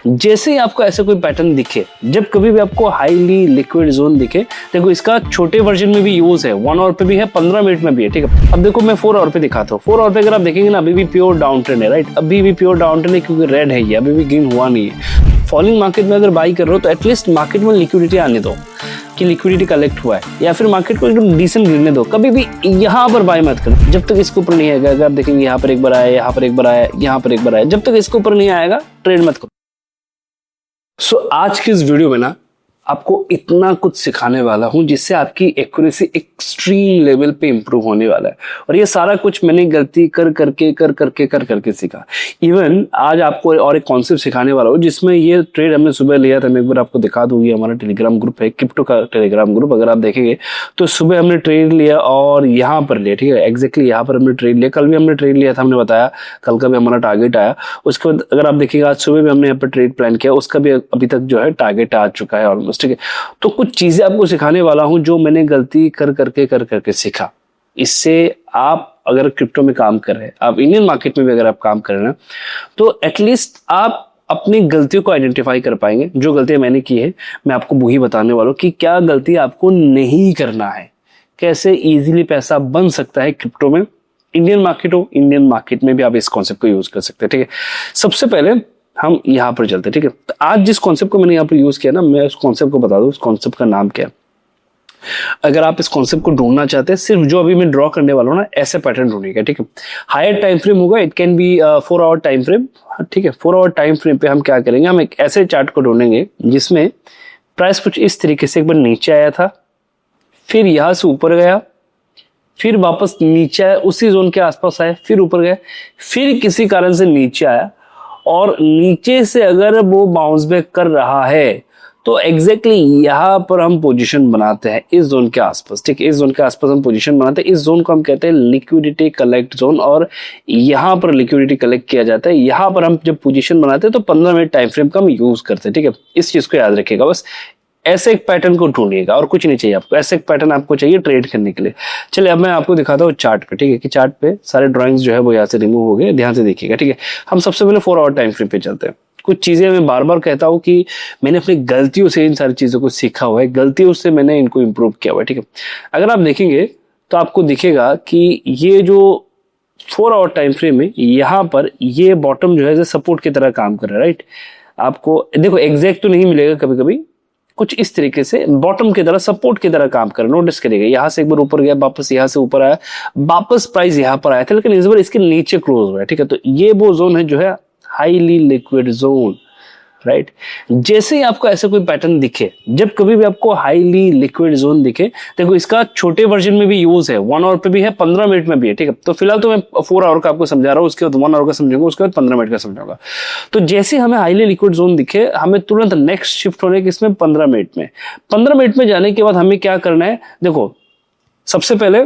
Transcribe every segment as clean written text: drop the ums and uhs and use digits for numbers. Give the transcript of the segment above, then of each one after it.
जैसे ही आपको ऐसा कोई पैटर्न दिखे, जब कभी भी आपको हाईली लिक्विड जोन दिखे, देखो इसका छोटे वर्जन में भी यूज है, 1 आवर पे भी है, 15 मिनट में भी है, ठीक है। अब देखो मैं 4 आवर पे दिखाता हूँ। 4 आवर पे अगर आप देखेंगे ना, अभी भी प्योर डाउन ट्रेंड है, राइट। अभी भी प्योर डाउन ट्रेंड है क्योंकि रेड है ये, अभी भी ग्रीन हुआ नहीं है। फॉलिंग मार्केट में अगर बाई कर रहे हो तो एटलीस्ट मार्केट में लिक्विडिटी आने दो कि लिक्विडिटी कलेक्ट हुआ है, या फिर मार्केट को एकदम डिसेंट गिरने दो। कभी भी यहाँ पर बाय मत करो जब तक इसके ऊपर नहीं आएगा। अगर आप देखेंगे यहाँ पर एक बार आया, यहाँ पर एक बार आया, यहाँ पर एक बार आया, जब तक इसके ऊपर नहीं आएगा ट्रेड मत करो। आज की इस वीडियो में ना आपको इतना कुछ सिखाने वाला हूं जिससे आपकी एक्यूरेसी एक्सट्रीम लेवल पे इंप्रूव होने वाला है। और ये सारा कुछ मैंने गलती कर करके सीखा। इवन आज आपको और एक कॉन्सेप्ट सिखाने वाला हूं जिसमें ये ट्रेड हमने सुबह लिया था। मैं एक बार आपको दिखा दूं, ये हमारा टेलीग्राम ग्रुप है, क्रिप्टो का टेलीग्राम ग्रुप। अगर आप देखेंगे तो सुबह हमने ट्रेड लिया और यहाँ पर लिया, ठीक है, एग्जैक्टली यहाँ पर हमने ट्रेड लिया। कल भी हमने ट्रेड लिया था, हमने बताया, कल का भी हमारा टारगेट आया। उसके बाद अगर आप देखिएगा आज सुबह भी हमने यहाँ पर ट्रेड प्लान किया, उसका भी अभी तक जो है टारगेट आ चुका है ऑलमोस्ट, ठीक है। तो कुछ चीजें आपको सिखाने वाला हूं जो मैंने गलती कर करके सीखा। इससे आप अगर क्रिप्टो में काम कर रहे हैं, आप इंडियन मार्केट में भी अगर आप काम कर रहे हैं, तो एटलीस्ट आप अपनी गलतियों को आइडेंटिफाई कर पाएंगे। जो गलतियां मैंने की है मैं आपको वही बताने वाला हूं कि क्या गलती आपको नहीं करना है, कैसे इजीली पैसा बन सकता है क्रिप्टो में। इंडियन मार्केट हो, इंडियन मार्केट में भी आप इस कॉन्सेप्ट को यूज कर सकते हैं, ठीक है। सबसे पहले हम यहाँ पर चलते हैं, ठीक है। तो आज जिस कॉन्सेप्ट को मैंने यहाँ पर यूज किया ना, मैं उस कॉन्सेप्ट को बता दूं, उस कॉन्सेप्ट का नाम क्या है। अगर आप इस कॉन्सेप्ट को ढूंढना चाहते हैं, सिर्फ जो अभी मैं ड्रॉ करने वाला हूँ ना, ऐसे पैटर्न ढूंढिएगा, ठीक है। हायर टाइम फ्रेम होगा, it can be 4 hour time frame, ठीक है। 4 आवर टाइम फ्रेम पे हम क्या करेंगे, हम एक ऐसे चार्ट को ढूंढेंगे जिसमें प्राइस कुछ इस तरीके से एक बार नीचे आया था, फिर यहां से ऊपर गया, फिर वापस नीचे आया, उसी जोन के आसपास आया, फिर ऊपर गया, फिर किसी कारण से नीचे आया, और नीचे से अगर वो बाउंस बैक कर रहा है तो एग्जैक्टली यहां पर हम पोजीशन बनाते हैं, इस जोन के आसपास, ठीक है। इस जोन के आसपास हम पोजीशन बनाते हैं। इस जोन को हम कहते हैं लिक्विडिटी कलेक्ट जोन, और यहां पर लिक्विडिटी कलेक्ट किया जाता है। यहां पर हम जब पोजीशन बनाते हैं तो 15 मिनट टाइम फ्रेम का हम यूज करते हैं, ठीक है। इस चीज को याद रखिएगा। बस ऐसे एक पैटर्न को ढूंढिएगा और कुछ नहीं चाहिए आपको, ऐसे एक पैटर्न आपको चाहिए ट्रेड करने के लिए। चलिए अब मैं आपको दिखाता हूँ चार्ट पे, ठीक है, कि चार्ट पे सारे ड्राइंग्स जो है वो यहाँ से रिमूव हो गए। ध्यान से देखिएगा, ठीक है। हम सबसे पहले 4 आवर टाइम फ्रेम पे चलते हैं। कुछ चीजें मैं बार बार कहता हूँ कि मैंने अपनी गलतियों से इन सारी चीजों को सीखा हुआ है, गलतियों से मैंने इनको इंप्रूव किया हुआ है, ठीक है। अगर आप देखेंगे तो आपको दिखेगा कि ये जो 4 आवर टाइम फ्रेम है, यहाँ पर ये बॉटम जो है सपोर्ट की तरह काम कर रहा है, राइट। आपको देखो एग्जैक्ट तो नहीं मिलेगा, कभी कभी कुछ इस तरीके से बॉटम की तरह, सपोर्ट की तरह काम कर रहा है। नोटिस करिएगा, यहां से एक बार ऊपर गया, वापस यहां से ऊपर आया, वापस प्राइस यहां पर आया था, लेकिन इस बार इसके नीचे क्लोज हुआ है, ठीक है। तो ये वो जोन है जो है हाईली लिक्विड जोन, राइट। जैसे ही आपको ऐसा कोई पैटर्न दिखे, जब कभी भी आपको हाईली लिक्विड जोन दिखे, देखो इसका छोटे वर्जन में भी यूज है, 1 आवर पे भी है, 15 मिनट में भी है, ठीक है। तो फिलहाल तो मैं 4 आवर का आपको समझा रहा हूँ, उसके बाद 1 आवर का समझूंगा, उसके बाद 15 मिनट का समझाऊंगा। तो जैसे हमें हाईली लिक्विड जोन दिखे, हमें तुरंत नेक्स्ट शिफ्ट होने के इसमें 15 मिनट में। 15 मिनट में जाने के बाद हमें क्या करना है, देखो सबसे पहले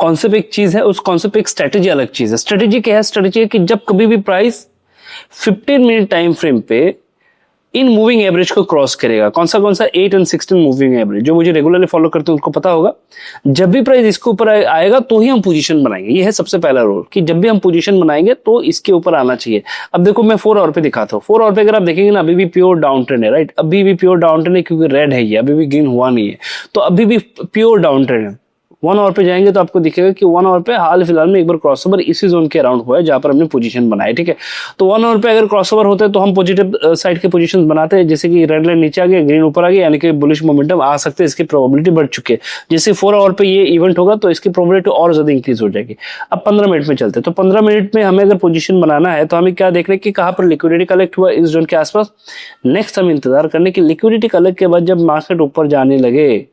कॉन्सेप्ट एक चीज है, उस कॉन्सेप्ट एक स्ट्रेटेजी अलग चीज है। स्ट्रेटेजी क्या है? स्ट्रेटेजी है कि जब कभी भी प्राइस 15 मिनट टाइम फ्रेम पे इन मूविंग एवरेज को क्रॉस करेगा, कौन सा 8 और 16 मूविंग एवरेज, जो मुझे रेगुलरली फॉलो करते हैं उनको पता होगा, जब भी प्राइस इसके ऊपर आएगा तो ही हम पोजीशन बनाएंगे। ये है सबसे पहला रूल कि जब भी हम पोजीशन बनाएंगे तो इसके ऊपर आना चाहिए। अब देखो मैं 4 आवर पे दिखाता हूँ। 4 आवर पे अगर आप देखेंगे ना, अभी भी प्योर डाउन ट्रेंड है, राइट। अभी भी प्योर डाउन ट्रेंड है क्योंकि रेड है ये, अभी भी ग्रीन हुआ नहीं है, तो अभी भी प्योर डाउन ट्रेंड है। 1 आवर पे जाएंगे तो आपको दिखेगा कि 1 आवर पे हाल फिलहाल में एक बार क्रॉसओवर इसी जोन के अराउंड हुआ है जहां पर हमने पोजीशन बनाया, ठीक है। तो 1 आवर पे अगर क्रॉसओवर होता है तो हम पॉजिटिव साइड के पोजीशंस बनाते हैं, जैसे कि रेड लाइन नीचे आ गया, ग्रीन ऊपर आ गया, यानी कि बुलिश मोमेंटम आ सकते हैं, इसकी प्रोबेबिलिटी बढ़ चुकी है। जैसे 4 आवर पे ये इवेंट होगा तो इसकी प्रोबेबिलिटी और ज्यादा इंक्रीज हो जाएगी। अब 15 मिनट में चलते हैं। तो 15 मिनट में हमें अगर पोजीशन बनाना है तो हमें क्या देखना है कि कहां पर लिक्विडिटी कलेक्ट हुआ, इस जोन के आसपास। नेक्स्ट हम इंतजार करने की लिक्विडिटी कलेक्ट के बाद जब मार्केट ऊपर जाने लगे,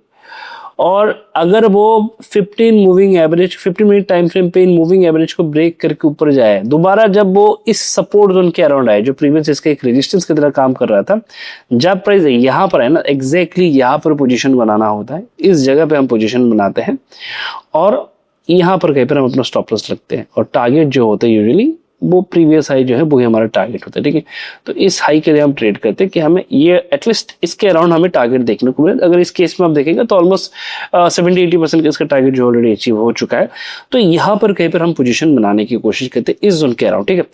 और अगर वो 15 moving average 15 minute time frame पे इन मूविंग एवरेज को ब्रेक करके ऊपर जाए, दोबारा जब वो इस सपोर्ट जोन के अराउंड आए, जो प्रीवियस इसका एक रेजिस्टेंस की तरह काम कर रहा था, जब प्राइस यहाँ पर है ना, एग्जैक्टली यहाँ पर पोजीशन बनाना होता है, इस जगह पे हम पोजीशन बनाते हैं और यहाँ पर कहीं पर हम अपना स्टॉप लॉस रखते हैं, और टारगेट जो होता है यूजुअली वो प्रीवियस हाई जो है वही हमारा टारगेट होता है, ठीक है। तो इस हाई के लिए हम ट्रेड करते हैं कि हमें ये एटलीस्ट इसके अराउंड हमें टारगेट देखने को मिले। अगर इस केस में आप देखेंगे तो ऑलमोस्ट 70-80% इसका टारगेट जो ऑलरेडी अचीव हो चुका है। तो यहाँ पर कहीं पर हम पोजीशन बनाने की कोशिश करते हैं इस जोन के अराउंड, ठीक है।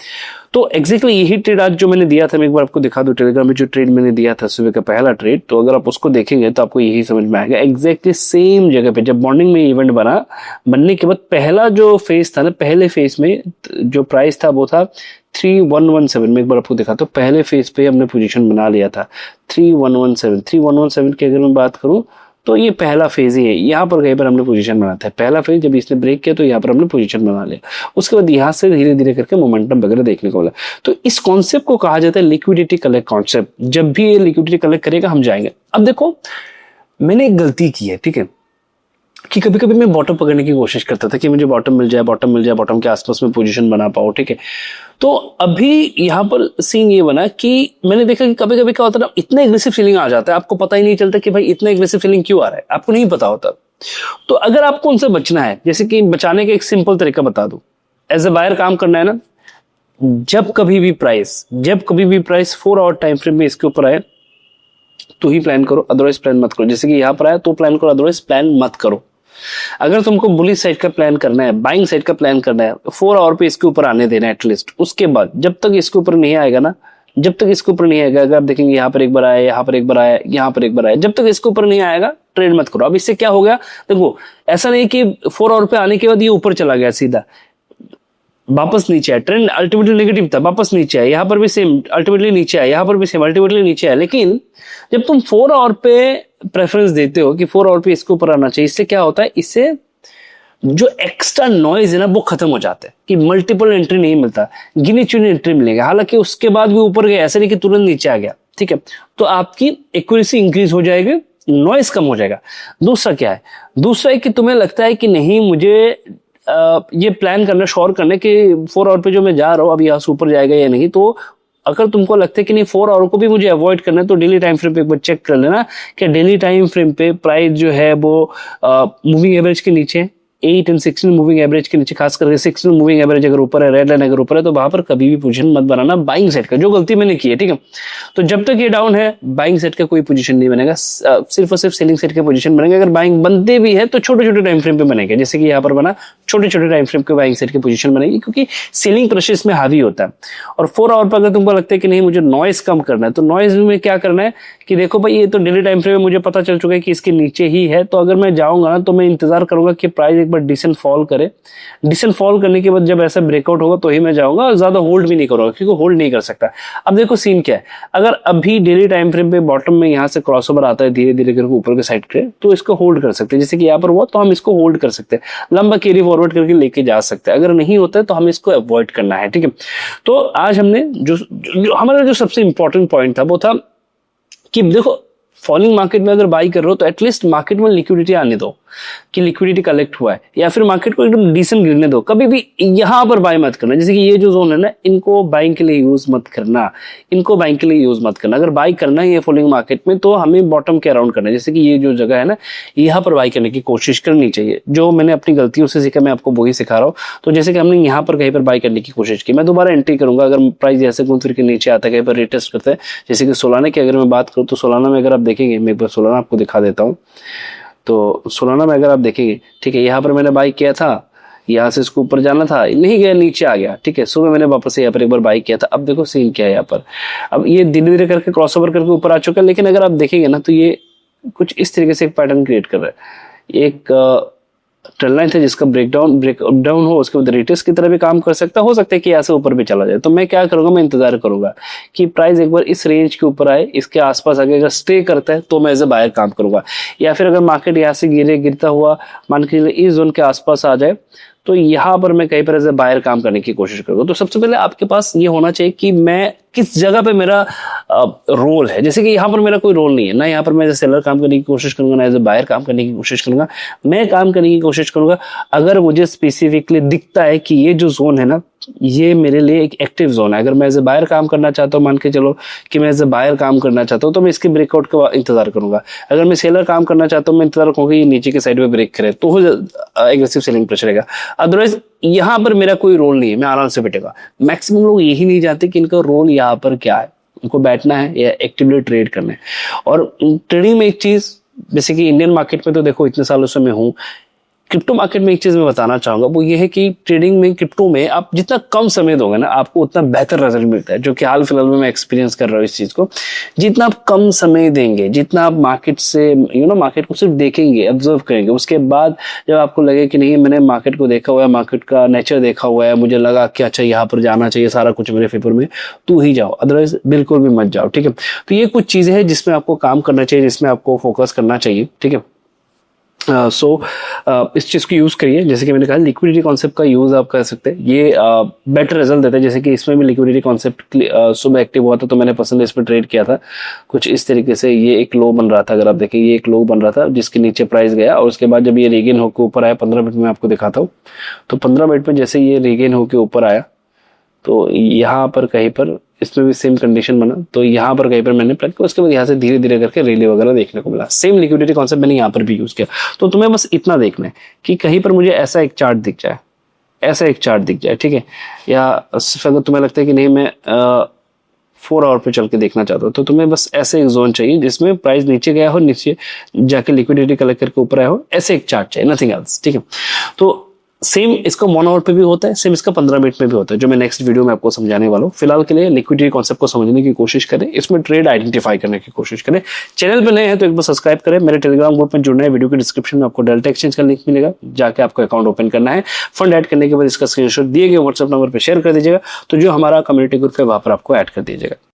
तो एग्जैक्टली यही ट्रेड आज जो मैंने दिया था, मैं एक बार आपको दिखा दूं टेलीग्राम में जो ट्रेड मैंने दिया था सुबह का पहला ट्रेड, तो अगर आप उसको देखेंगे तो आपको यही समझ में आएगा। एग्जैक्टली सेम जगह पे जब मॉर्निंग में इवेंट बना, बनने के बाद पहला जो फेज था ना, पहले फेज में जो प्राइस था वो था 3117। मैं एक बार आपको दिखाता हूँ, पहले फेज पे हमने पोजीशन बना लिया था 3117 की अगर मैं बात करूँ तो ये पहला फेज ही है। यहाँ पर कहीं पर हमने पोजीशन बनाया था, पहला फेज जब इसने ब्रेक किया तो यहाँ पर हमने पोजीशन बना लिया। उसके बाद यहाँ से धीरे धीरे करके मोमेंटम वगैरह देखने को मिला। तो इस कॉन्सेप्ट को कहा जाता है लिक्विडिटी कलेक्ट कॉन्सेप्ट। जब भी ये लिक्विडिटी कलेक्ट करेगा हम जाएंगे। अब देखो मैंने एक गलती की है, ठीक है, कि कभी कभी मैं बॉटम पकड़ने की कोशिश करता था कि मुझे बॉटम मिल जाए, बॉटम के आसपास में पोजीशन बना पाऊँ, ठीक है। तो अभी यहाँ पर सीन ये बना कि मैंने देखा कि कभी कभी क्या होता है ना, इतना एग्रेसिव सेलिंग आ जाता है, आपको पता ही नहीं चलता कि भाई इतना एग्रेसिव सेलिंग क्यों आ रहा है, आपको नहीं पता होता। तो अगर आपको उनसे बचना है, जैसे कि बचाने का एक सिंपल तरीका बता दूं, एज ए बायर काम करना है ना, जब कभी भी प्राइस 4 आवर टाइम फ्रेम में इसके ऊपर आए तो ही प्लान करो, अदरवाइज प्लान मत करो। जैसे कि यहाँ पर आया तो प्लान करो, अदरवाइज प्लान मत करो। अगर तुमको बुलिश साइड का प्लान करना है, बाइंग साइड का प्लान करना है, 4 आवर पे इसके ऊपर आने देना है एटलीस्ट। उसके बाद जब तक इसके ऊपर नहीं आएगा ना, अगर आप देखेंगे यहाँ पर एक बार आया, यहाँ पर एक बार आया, यहाँ पर एक बार आया, जब तक इसके ऊपर नहीं आएगा ट्रेड मत करो। अब इससे क्या हो गया, देखो ऐसा नहीं कि 4 आवर पे आने के बाद ये ऊपर चला गया सीधा, वापस नीचे आया, ट्रेंड अल्टीमेटली नेगेटिव था, वापस नीचे आया, यहाँ पर भी सेम अल्टीमेटली नीचे आया, यहाँ पर भी सेम अल्टीमेटली नीचे आया। लेकिन जब तुम 4 आवर पे प्रेफरेंस देते हो कि 4 आवर पे इसके ऊपर आना चाहिए, इससे क्या होता है, इससे जो एक्स्ट्रा नॉइज है ना वो खत्म हो जाता है कि मल्टीपल एंट्री नहीं मिलता, गिनी चुनी एंट्री मिलेगा। हालांकि उसके बाद भी ऊपर गया, ऐसा नहीं कि तुरंत नीचे आ गया, ठीक है। तो आपकी एक्यूरेसी इंक्रीज हो जाएगी, नॉइज कम हो जाएगा। दूसरा क्या है, दूसरा है कि तुम्हें लगता है कि नहीं मुझे ये प्लान करना, श्योर करना कि 4 आवर पे जो मैं जा रहा हूँ अब यहाँ से ऊपर जाएगा या नहीं। तो अगर तुमको लगता है कि नहीं 4 आवर को भी मुझे अवॉइड करना है, तो डेली टाइम फ्रेम पे एक बार चेक कर लेना कि डेली टाइम फ्रेम पे प्राइस जो है वो मूविंग एवरेज के नीचे, 8 and 16 मूविंग एवरेज के नीचे, खास करके 16 मूविंग एवरेज अगर ऊपर है, रेड लाइन अगर ऊपर है, तो वहां पर कभी भी पोजीशन मत बनाना बाइंग सेट का, जो गलती मैंने की है, ठीक है। तो जब तक ये डाउन है बाइंग सेट का कोई पोजीशन नहीं बनेगा, सिर्फ और सिर्फ सेलिंग सेट के पोजीशन बनेंगे। अगर बाइंग बनते भी है तो छोटे छोटे टाइम फ्रेम पे बनेंगे, जैसे कि यहाँ पर बना, छोटे छोटे टाइम फ्रेम के बाइंग सेट के पोजीशन बनेगी, क्योंकि सेलिंग प्रेशर इसमें हावी होता है। और 4 आवर पर अगर तुमको लगता है कि नहीं मुझे नॉइज कम करना है, तो नॉइज में क्या करना है कि देखो भाई ये तो डेली टाइम फ्रेम में मुझे पता चल चुका है कि इसके नीचे ही है, तो अगर मैं जाऊंगा ना तो मैं इंतजार करूंगा कि प्राइस एक बार डिसेंट फॉल करे। डिसेंट फॉल करने के बाद जब ऐसा ब्रेकआउट होगा तो ही मैं जाऊंगा, ज्यादा होल्ड भी नहीं करूंगा क्योंकि होल्ड नहीं कर सकता। अब देखो सीन क्या है, अगर अभी डेली टाइम फ्रेम पे बॉटम में यहाँ से क्रॉसओवर आता है धीरे धीरे करके ऊपर के साइड के, तो इसको होल्ड कर सकते हैं। जैसे कि यहाँ पर हुआ तो हम इसको होल्ड कर सकते हैं, लंबा कैरी फॉरवर्ड करके लेके जा सकते हैं। अगर नहीं होता है तो हमें इसको अवॉइड करना है, ठीक है। तो आज हमने जो हमारा जो सबसे इंपॉर्टेंट पॉइंट था वो था कि देखो फॉलिंग मार्केट में अगर बाई कर रहे हो तो एटलीस्ट मार्केट में लिक्विडिटी आने दो कि लिक्विडिटी कलेक्ट हुआ है, या फिर मार्केट को एकदम डिसेंट गिरने दो। कभी भी यहाँ पर बाय मत करना, जैसे कि ये जो जोन है ना, इनको बाइंग के लिए यूज मत करना, इनको बाइंग के लिए यूज मत करना। अगर बाई करना है ये फॉलिंग मार्केट में तो हमें बॉटम के अराउंड करना है, जैसे कि ये जो जगह है ना यहाँ पर बाई करने की कोशिश करनी चाहिए। जो मैंने अपनी गलतियों से सीखा मैं आपको वही सिखा रहा हूँ। तो जैसे कि हमने यहाँ पर कहीं पर बाई करने की कोशिश की, मैं दोबारा एंट्री करूंगा अगर प्राइस ऐसे घूम फिर के नीचे आता है, कहीं पर रिटेस्ट करता है। जैसे कि सोलाना की अगर मैं बात करूँ तो सोलाना में अगर आप देखेंगे, मैं एक बार सोलाना आपको दिखा देता हूँ। तो सोलाना में अगर आप देखेंगे, ठीक है, यहाँ पर मैंने बाई किया था, यहाँ से इसको ऊपर जाना था, नहीं गया, नीचे आ गया, ठीक है। सुबह मैंने वापस से यहाँ पर एक बार बाई किया था। अब देखो सीन क्या है यहाँ पर, अब ये धीरे धीरे करके क्रॉसओवर करके ऊपर आ चुका है, लेकिन अगर आप देखेंगे ना तो ये कुछ इस तरीके से एक पैटर्न क्रिएट कर रहा है। एक ट्रेंड लाइन था जिसका ब्रेक डाउन हो, उसके बाद रिटेस्ट की तरह भी काम कर सकता हो सकता है कि यहाँ से ऊपर भी चला जाए। तो मैं क्या करूंगा, मैं इंतजार करूंगा कि प्राइस एक बार इस रेंज के ऊपर आए, इसके आसपास आगे अगर स्टे करता है तो मैं एज ए बायर काम करूंगा। या फिर अगर मार्केट यहाँ से गिरता हुआ मान के चलिए इस जोन के आसपास आ जाए तो यहाँ पर मैं कहीं पर एज ए बायर काम करने की कोशिश करूंगा। तो सबसे पहले आपके पास ये होना चाहिए कि मैं किस जगह पे मेरा रोल है। जैसे कि यहाँ पर मेरा कोई रोल नहीं है ना, यहाँ पर मैं एज ए सेलर काम करने की कोशिश करूंगा ना एज ए बायर काम करने की कोशिश करूंगा। मैं काम करने की कोशिश करूंगा अगर मुझे स्पेसिफिकली दिखता है कि ये जो जोन है ना ये मेरे लिए एक एक्टिव जोन है। अगर मैं एज ए बायर काम करना चाहता हूँ, मान के चलो कि मैं एज ए बायर काम करना चाहता हूँ, तो मैं इसके ब्रेकआउट का इंतजार करूंगा। अगर मैं सेलर काम करना चाहता हूँ, मैं इंतजार करूंगा ये नीचे के साइड में ब्रेक करे तो एग्रेसिव सेलिंग प्रेशर रहेगा। अदरवाइज यहाँ पर मेरा कोई रोल नहीं है, मैं आराम से बैठेगा। मैक्सिमम लोग यही नहीं जानते कि इनका रोल यहाँ पर क्या है, उनको बैठना है या एक्टिवली ट्रेड करना है। और ट्रेडिंग में एक चीज, जैसे कि इंडियन मार्केट में तो देखो इतने सालों से मैं हूँ, क्रिप्टो मार्केट में एक चीज मैं बताना चाहूंगा, वो ये है कि ट्रेडिंग में, क्रिप्टो में आप जितना कम समय दोगे ना, आपको उतना बेहतर रिजल्ट मिलता है, जो कि हाल फिलहाल में मैं एक्सपीरियंस कर रहा हूँ इस चीज को। जितना आप कम समय देंगे, जितना आप मार्केट से मार्केट को सिर्फ देखेंगे, ऑब्जर्व करेंगे, उसके बाद जब आपको लगे कि नहीं मैंने मार्केट को देखा हुआ है, मार्केट का नेचर देखा हुआ है, मुझे लगा कि अच्छा यहाँ पर जाना चाहिए, सारा कुछ मेरे फेवर में, तो ही जाओ, अदरवाइज बिल्कुल भी मत जाओ। ठीक है, तो ये कुछ चीजें हैं जिसमें आपको काम करना चाहिए, जिसमें आपको फोकस करना चाहिए। ठीक है, इस चीज को यूज करिए। जैसे कि मैंने कहा, लिक्विडिटी कॉन्सेप्ट का यूज आप कर सकते हैं, ये बेटर रिजल्ट देता है। जैसे कि इसमें भी लिक्विडिटी कॉन्सेप्ट सुबह एक्टिव हुआ था, तो मैंने पर्सनली इसमें ट्रेड किया था कुछ इस तरीके से। ये एक लो बन रहा था, अगर आप देखें ये एक लो बन रहा था जिसके नीचे प्राइस गया, और उसके बाद जब ये रीगेन होकर ऊपर आया, 15 मिनट में आपको दिखाता हूँ, तो 15 मिनट में जैसे ये रीगेन होकर ऊपर आया, तो यहाँ पर कहीं पर इसमें भी सेम कंडीशन बना, तो यहाँ पर कहीं पर मैंने प्लग किया, उसके बाद यहाँ से धीरे धीरे करके रैली वगैरह देखने को मिला। सेम लिक्विडिटी कॉन्सेप्ट मैंने यहाँ पर भी यूज किया। तो तुम्हें बस इतना देखना है कि कहीं पर मुझे ऐसा एक चार्ट दिख जाए, ऐसा एक चार्ट दिख जाए, ठीक है, या अगर तुम्हें लगता है कि नहीं मैं 4 आवर पे चल के देखना चाहता हूँ, तो तुम्हें बस ऐसे एक जोन चाहिए जिसमें प्राइस नीचे गया हो, नीचे जाके लिक्विडिटी कलेक्ट करके ऊपर आया हो, ऐसे एक चार्ट चाहिए, नथिंग एल्स। ठीक है, तो सेम इसका 1 आवर पे भी होता है, सेम इसका 15 मिनट में भी होता है, जो मैं नेक्स्ट वीडियो में आपको समझाने वाला हूँ। फिलहाल के लिए लिक्विडिटी कॉन्सेप्ट को समझने की कोशिश करें, इसमें ट्रेड आइडेंटिफाई करने की कोशिश करें। चैनल पे नए हैं तो एक बार सब्सक्राइब करें, मेरे टेलीग्राम ग्रुप में जुड़ना है, वीडियो के डिस्क्रिप्शन में आपको डेल्टा एक्सचेंज का लिंक मिलेगा, जाके आपको अकाउंट ओपन करना है। फंड ऐड करने के बाद इसका स्क्रीनशॉट दिए गए व्हाट्सएप नंबर पर शेयर कर दीजिएगा, तो जो हमारा कम्युनिटी ग्रुप है वहां पर आपको ऐड कर दीजिएगा।